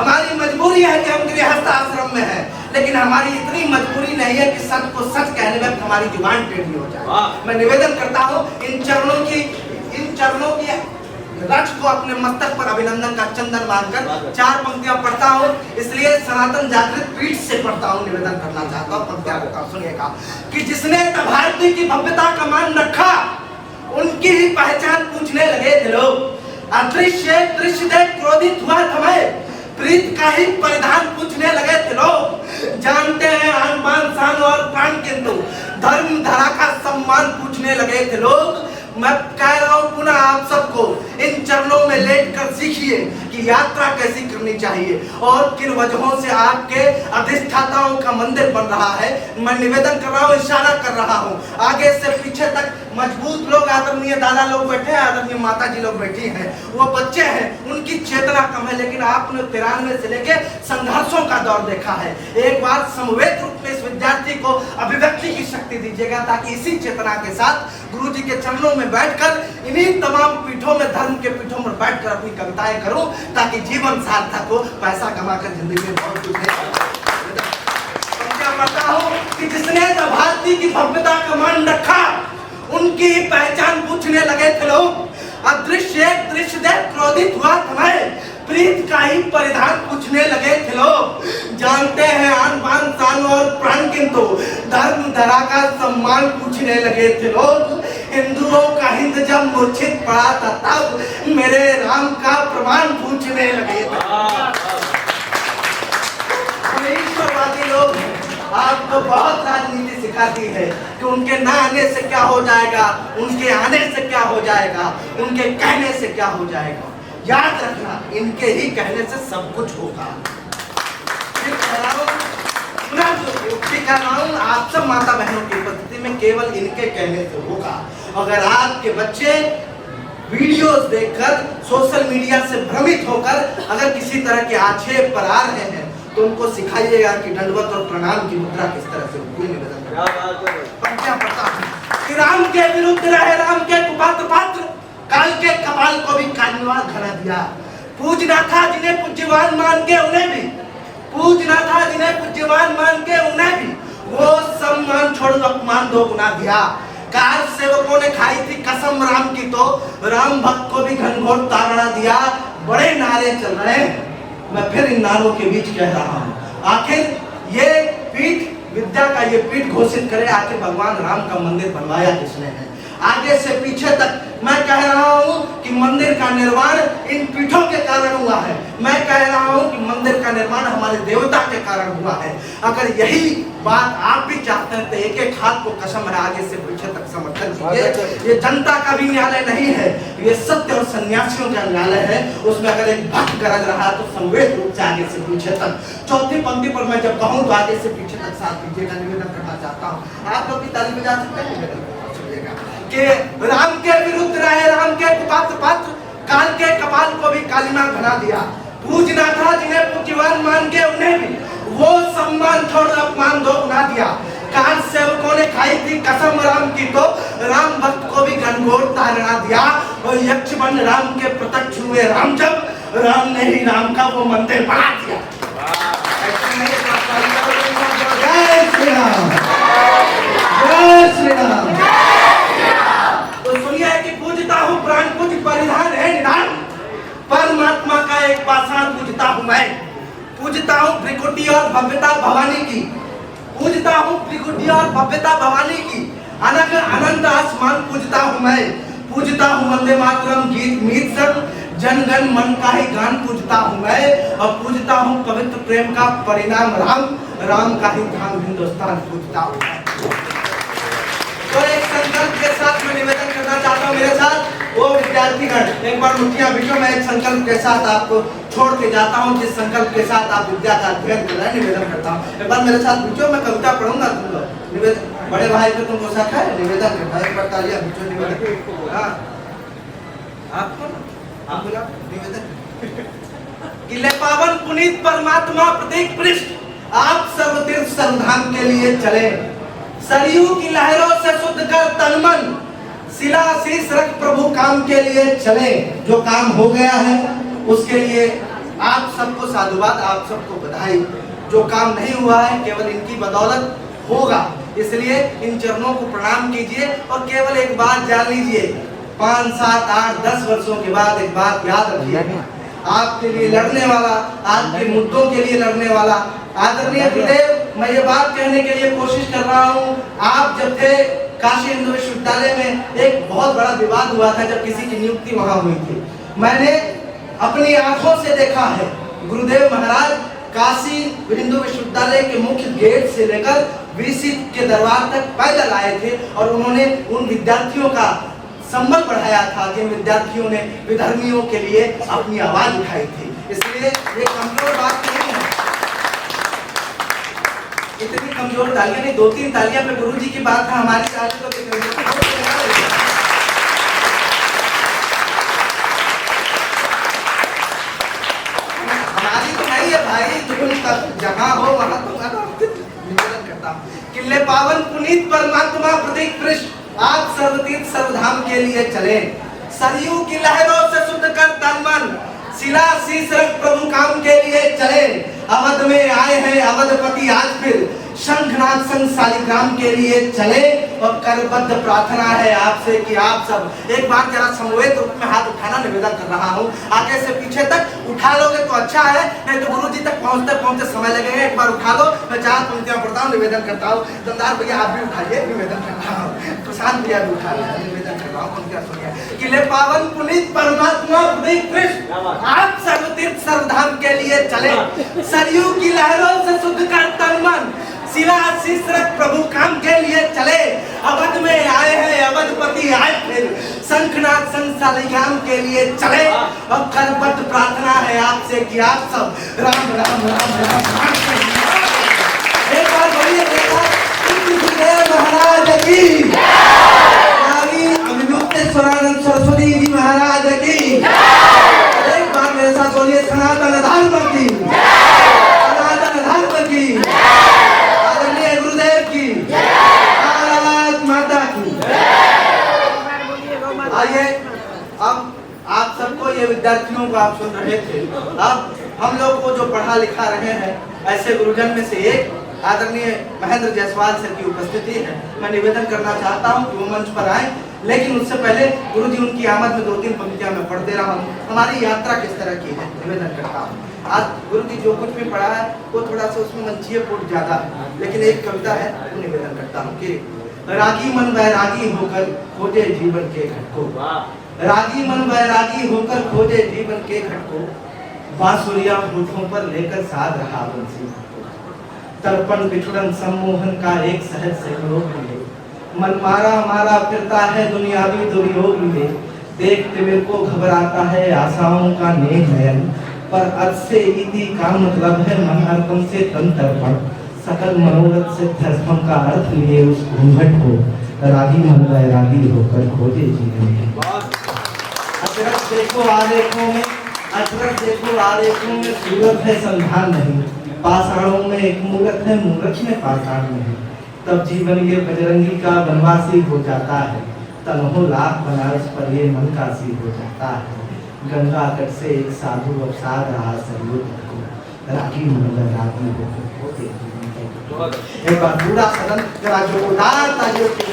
हमारी मजबूरी है कि हम गृहस्थ आश्रम में हैं, लेकिन हमारी इतनी मजबूरी नहीं है कि सच को सच कहने में हमारी जुबान टेढ़ी हो जाए। मैं निवेदन करता हूँ इन चरणों की रक्ष को अपने मस्तक पर अभिनंदन का चंदन मानकर 4 पंक्तियां पढ़ता हूँ, इसलिए सनातन जागृत पीठ से पढ़ता हूँ, निवेदन करना चाहता हूँ। पंक्तियां को सुनिएगा कि जिसने भारती की भव्यता का मान रखा, उनकी ही पहचान पूछने लगे थे लोग। अदृश्य दृश्य देख क्रोधित हुआ समय, प्रीत का ही परिधान पूछने लगे थे लोग। जानते हैं आन बान शान और प्राण, किंतु धर्म धरा का सम्मान पूछने लगे थे लोग। मैं कह रहा हूं पुनः आप सबको इन चरणों में लेटकर सीखिए कि यात्रा कैसी करनी चाहिए और किन वजहों से आपके अधिष्ठाताओं का मंदिर बन रहा है। मैं निवेदन कर रहा हूं, इशारा कर रहा हूं, आगे से पीछे तक मजबूत लोग, आदरणीय दादा लोग बैठे हैं, आदरणीय माता जी लोग बैठी हैं, वो बच्चे हैं, उनकी चेतना कम है, लेकिन आपने 93 से लेके संघर्षों का दौर देखा है। एक बार समवेत रूप में इस विद्यार्थी को अभिव्यक्ति की शक्ति दीजिएगा, ताकि इसी चेतना के साथ गुरु जी के चरणों में बैठकर इन्हीं तमाम पीठों में, धर्म के पीठों में बैठकर अपनी कविताएं करूं, ताकि जीवन सार्थक हो, पैसा कमाकर जिंदगी में बहुत कुछ क्या पता हो कि जिसने भारती की भव्यता का मान रखा, उनकी ही पहचान पूछने लगे थे लोग। अदृश्य दृश्य देख क्रोधित हुआ समय, प्रीत का ही परिधान पूछने लगे थे लोग। जानते हैं आन बान शान और प्राण, किंतु धर्म धरा का सम्मान पूछने लगे थे लोग। हिंदुओं का हिंद जब मूर्छित पड़ा था, तब मेरे राम का प्रमाण पूछने लगे थे। ईश्वरवादी लोग आपको बहुत राजनीति सिखाती है कि उनके ना आने से क्या हो जाएगा, उनके आने से क्या हो जाएगा, उनके कहने से क्या हो जाएगा। याद रखना, इनके ही कहने से सब कुछ होगा। आप सब माता बहनों की उपस्थिति में केवल इनके कहने से होगा। अगर आपके बच्चे वीडियोस देखकर, सोशल मीडिया से भ्रमित होकर अगर किसी तरह के आक्षेप पर आ रहे हैं, तो उनको सिखाइएगा कि दंडवत और प्रणाम की मुद्रा किस तरह से होती है। क्या पता कि राम के विरुद्ध रहे राम के कुपात्र पात्र, काल के कपाल को भी कालवार घड़ा दिया। पूजना था जिन्हें पूज्यवान मान के उन्हें भी, पूजना था जिन्हें पूज्यवान मान के उन्हें भी, वो सम्मान छोड़ अपमान 2 गुना दिया। कार सेवकों ने खाई थी कसम राम की, तो राम भक्त को भी घनघोर ताड़ना दिया। बड़े नारे चल रहे हैं, मैं फिर इन नारों के बीच कह रहा हूँ, आखिर ये पीठ विद्या का ये पीठ घोषित करे, आखिर भगवान राम का मंदिर बनवाया किसने है। आगे से पीछे तक मैं कह रहा हूँ कि मंदिर का निर्माण इन पीठों के कारण हुआ है। मैं कह रहा हूँ कि मंदिर का निर्माण हमारे देवता के कारण हुआ है। अगर यही बात आप भी चाहते हैं तो एक एक हाथ को कसम है, आगे से पीछे तक समर्थन कीजिए। ये जनता का भी न्यायालय नहीं है, ये सत्य और सन्यासियों का न्यायालय है। उसमें अगर एक भक्त गरज रहा तो संवेद रूप से आगे से पीछे तक। चौथी पंक्ति पर मैं जब कहूँ तो आगे से पीछे तक साथ दीजिएगा, निवेदन करना चाहता हूँ। आप लोग भी ताली बजा सकते हैं कि राम के विरुद्ध रहे राम के कुपात्र पात्र, काल के कपाल को भी कालिमा घड़ा दिया। पूजना था जिन्हें पूज्यवान मान के उन्हें भी, वो सम्मान छोड़ अपमान 2 गुना दिया। कार सेवकों ने खाई थी कसम राम की, तो राम भक्त को भी घनघोर ताड़ना दिया। और यक्ष बन राम के प्रत्यक्ष हुए राम, जब राम ने ही राम का वो मंदिर बना दिया। जय श्री राम, जय श्री राम। तो सुनिए कि पूजता हूँ प्राण पूज परिधान है निधान, परमात्मा का एक पाषाण पूजता हूँ मैं। पूजता हूँ त्रिकुटी और भव्यता भवानी की, पूजता हूँ त्रिकुटी और भव्यता भवानी की। अनंत अनंत आसमान पूजता हूँ मैं। पूजता हूँ वंदे मातरम गीत मीत संग, जनगण मन का ही गान पूजता हूँ मैं। और पूजता हूँ पवित्र प्रेम का परिणाम राम, राम का ही धाम हिंदुस्तान पूजता हूँ मैं। तो एक संकल्प के साथ मैं निवेदन करना चाहता हूँ, मेरे साथ वो विद्यार्थीगण एक बार मुठ्ठियां बिठो। मैं एक संकल्प के साथ आपको छोड़ के जाता हूँ, जिस संकल्प के साथ आप विद्या का अध्ययन कर रहे हैं। निवेदन करता हूँ, एक बार मेरे साथ बिठो, मैं कविता पढ़ूंगा, तुम लोग निवेदन, बड़े भाई को तुमको शक है, निवेदन करता है। एक बार तालियां बिठो, निवेदन। हाँ आपको आप बोला निवेदन कि ले पावन पुनीत परमात्मा प्रतीक पृष्ठ, आप सर्व तीर्थ सर्वधाम के लिए चले। सरयू की लहरों से शुद्ध कर तन मन, शिलाशीष रख प्रभु काम के लिए चले। जो काम हो गया है उसके लिए आप सबको साधुवाद, आप सबको बधाई। जो काम नहीं हुआ है केवल इनकी बदौलत होगा, इसलिए इन चरणों को प्रणाम कीजिए और केवल एक बात जान लीजिए, 5, 7, 8, 10 वर्षों के बाद एक बात याद रखिए, आपके लिए लड़ने वाला, आपके मुद्दों के लिए लड़ने वाला आदरणीय गुरुदेव, मैं ये बात कहने के लिए कोशिश कर रहा हूँ, आप जब थे काशी हिंदू विश्वविद्यालय में एक बहुत बड़ा विवाद हुआ था जब किसी की नियुक्ति वहां हुई थी। मैंने अपनी आंखों से देखा है गुरुदेव महाराज काशी हिंदू विश्वविद्यालय के मुख्य गेट से लेकर वीसी के दरबार तक पैदल आए थे और उन्होंने उन विद्यार्थियों का संबल बढ़ाया था जिन विद्यार्थियों ने विधर्मियों के लिए अपनी आवाज उठाई थी। इसलिए ये कमजोर बात नहीं है, इतनी कमजोर तालियां नहीं, 2-3 तालियां पे गुरु जी की बात है, हमारी ताली तो हमारी तो नहीं है भाई, तुम जहाँ हो वहाँ निवेदन करता हूँ। किले पावन पुनीत परमात्मा प्रतीक पृष्ठ आप सर्वतीर्थ सर्वधाम के लिए चले, सरयू की लहरों से शुद्ध कर तन मन, शिला शीश रख प्रभु काम के लिए चले। अवध में आए हैं अवधपति आज फिर, शंखनाद संग शालिग्राम के लिए चले और करबद्ध प्रार्थना है आपसे कि आप सब एक बार जरा समवेत रूप में हाथ उठाना निवेदन कर रहा हूँ। आगे से पीछे तक उठा लोगे तो अच्छा है, नहीं तो गुरु जी तक पहुँचते पहुँचते समय लगेगा। एक बार उठा लो, मैं 4 पंक्तियां पढ़ता हूँ, निवेदन करता हूँ। दमदार भैया आप भी उठाइए, निवेदन कर रहा हूँ। प्रशांत भैया भी उठा रहे हैं, निवेदन कर रहा हूँ, पंक्तियां सुनिए। किले पावन पुनीत परमात्मा प्रतीक कृष्ण आप सर्वतीर्थ सर्वधाम के लिए चले, सरयू की लहरों से शुद्ध कर तन मन, शिला शीश रख प्रभु काम के लिए चले। अवध में आए हैं अवधपति आज फिर, शंखनाद संग शालिग्राम के लिए चले और करबद्ध प्रार्थना है आपसे कि आप सब राम राम राम राम। एक बार बोलिए देखा गुरुदेव महाराज की, अभिमुक्तेश्वरानंद सरस्वती जी महाराज की। एक बार मेरे साथ बोलिए सनातन धर्म की, सनातन धर्म की, आइए अब आप सबको ये विद्यार्थियों को आप सुन रहे थे, अब हम लोग को जो पढ़ा लिखा रहे हैं ऐसे गुरुजन में से एक आदरणीय महेंद्र जायसवाल सर की उपस्थिति है। मैं निवेदन करना चाहता हूं कि वो मंच पर आए, लेकिन उससे पहले गुरुजी उनकी आमद में 2-3 पंक्तियां मैं पढ़ दे रहा हूं। हमारी यात्रा किस तरह की है निवेदन करता हूं। आज गुरुजी जो कुछ भी पढ़ा है वो थोड़ा सा उसमें मंचीय पुट ज्यादा है, लेकिन एक कविता है वो निवेदन करता हूँ कि रागी मन वैरागी होकर खोजे जीवन के घट को, रागी मन वैरागी होकर खोजे जीवन के घट को, बांसुरिया होठों पर लेकर साध रहा बंसी, तर्पण बिछुड़न सम्मोहन का एक सहज सहयोग मिले, मन मारा मारा फिरता है दुनियावी दुर्योग मिले, देखते मेरे को घबराता है आशाओं का नेक नयन, पर अर्थ से इति का मतलब है मन अर्पण से तन तर्पण, सकल मनोरथ से धर्म का अर्थ लिए उस घूंघट को, रागी मन वैरागी होकर खोजे जीवन में। अचरज देखो आलेखों में, अचरज देखो आलेखों में सूरत है संधान नहीं, पाषाणों में एक मूरत है मूरत में पाषाण नहीं, तब जीवन ये बजरंगी का वनवासी हो जाता है, तनहो लाख बनारस पर ये मन काशी हो जाता है, गंगा तट से एक साधु अब साध रहा सरयू तट को, रागी मन वैरागी होकर खोजे जीवन। एक बार पूरा सदन जरा जोरदार तालियों से